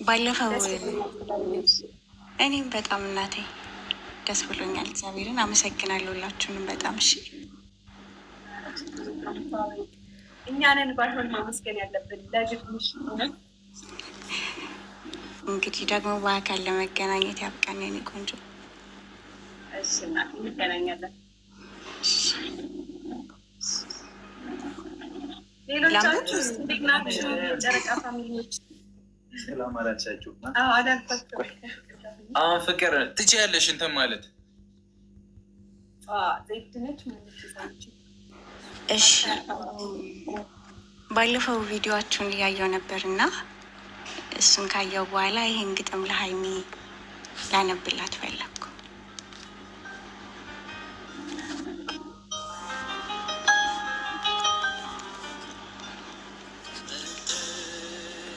ባለፈው እኔም በጣም እናቴ ደስ ብሎኛል። እግዚአብሔርን አመሰግናለሁ ሁላችሁንም በጣም እሺ። እኛንን ባይሆን ማመስገን ያለብን ለግድምሽ እንግዲህ ደግሞ በአካል ለመገናኘት ያብቃን የኔ ቆንጆ። እሺ እናቴ እንገናኛለን። ሌሎቻችሁ እንዴት ናችሁ? ጨረቃ ፋሚሊዎች ሰላም አላቻችሁ? አዳልኳቸው። አሁን ፍቅር ትችያለሽ እንትን ማለት ዘይድነች ማለት እሺ። ባለፈው ቪዲዮአችሁን እያየው ነበር እና እሱን ካየው በኋላ ይህን ግጥም ለሀይሚ ላነብላት ፈለግኩ።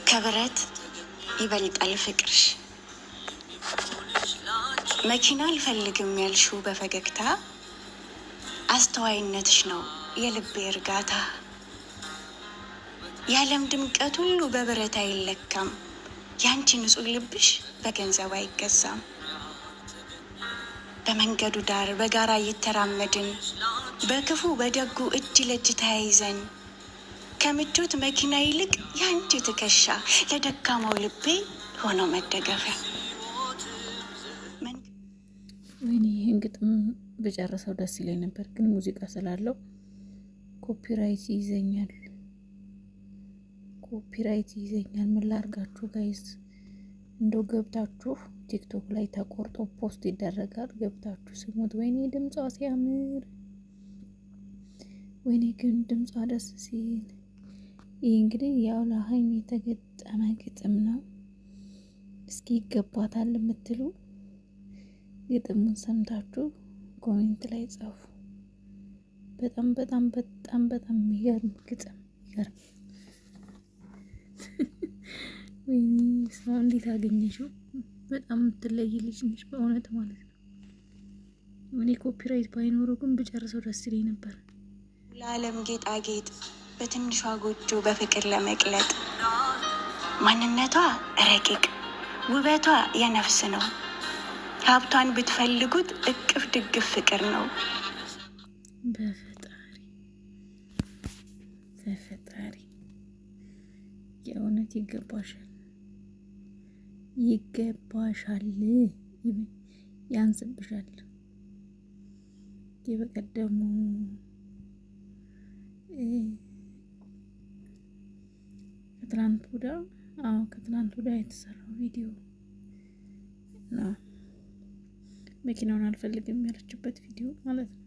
ከብረት ይበልጣል ፍቅርሽ፣ መኪና አልፈልግም ያልሽው በፈገግታ አስተዋይነትሽ ነው የልቤ እርጋታ። የዓለም ድምቀት ሁሉ በብረት አይለካም፣ ያንቺ ንጹህ ልብሽ በገንዘብ አይገዛም። በመንገዱ ዳር በጋራ እየተራመድን በክፉ በደጉ እጅ ለእጅ ተያይዘን ከምቾት መኪና ይልቅ ያንቺ ትከሻ ለደካማው ልቤ ሆኖ መደገፊያ። ወይኔ ይህን ግጥም በጨረሰው ደስ ይለኝ ነበር፣ ግን ሙዚቃ ስላለው ኮፒራይት ይዘኛል። ምን ላርጋችሁ ጋይስ? እንደው ገብታችሁ ቲክቶክ ላይ ተቆርጦ ፖስት ይደረጋል፣ ገብታችሁ ስሙት። ወይኔ ድምጿ ሲያምር፣ ወይኔ ግን ድምጿ ደስ ሲል። ይህ እንግዲህ ያው ለሀይሚ የተገጠመ ግጥም ነው። እስኪ ይገባታል የምትሉ ግጥሙን ሰምታችሁ ኮሜንት ላይ ጻፉ። በጣም በጣም በጣም በጣም የሚገርም ግጥም፣ ይገርም። ሰው እንዴት አገኘሽው? በጣም የምትለይ ልጅ ነሽ በእውነት ማለት ነው። እኔ ኮፒራይት ባይኖረው ግን ብጨርሰው ደስ ይለኝ ነበር። ለዓለም ጌጣጌጥ በትንሿ ጎጆ በፍቅር ለመቅለጥ ማንነቷ ረቂቅ ውበቷ የነፍስ ነው። ሀብቷን ብትፈልጉት እቅፍ ድግፍ ፍቅር ነው። በፈጣሪ የእውነት ይገባሻል፣ ያንስብሻል። የበቀደሙ ከትላንት ወዲያ የተሰራው ቪዲዮ ነው። መኪናውን አልፈልግም ያለችበት ቪዲዮ ማለት ነው።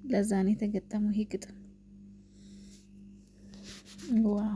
ለዛ ነው የተገጠመው ይሄ ግጥም። ዋው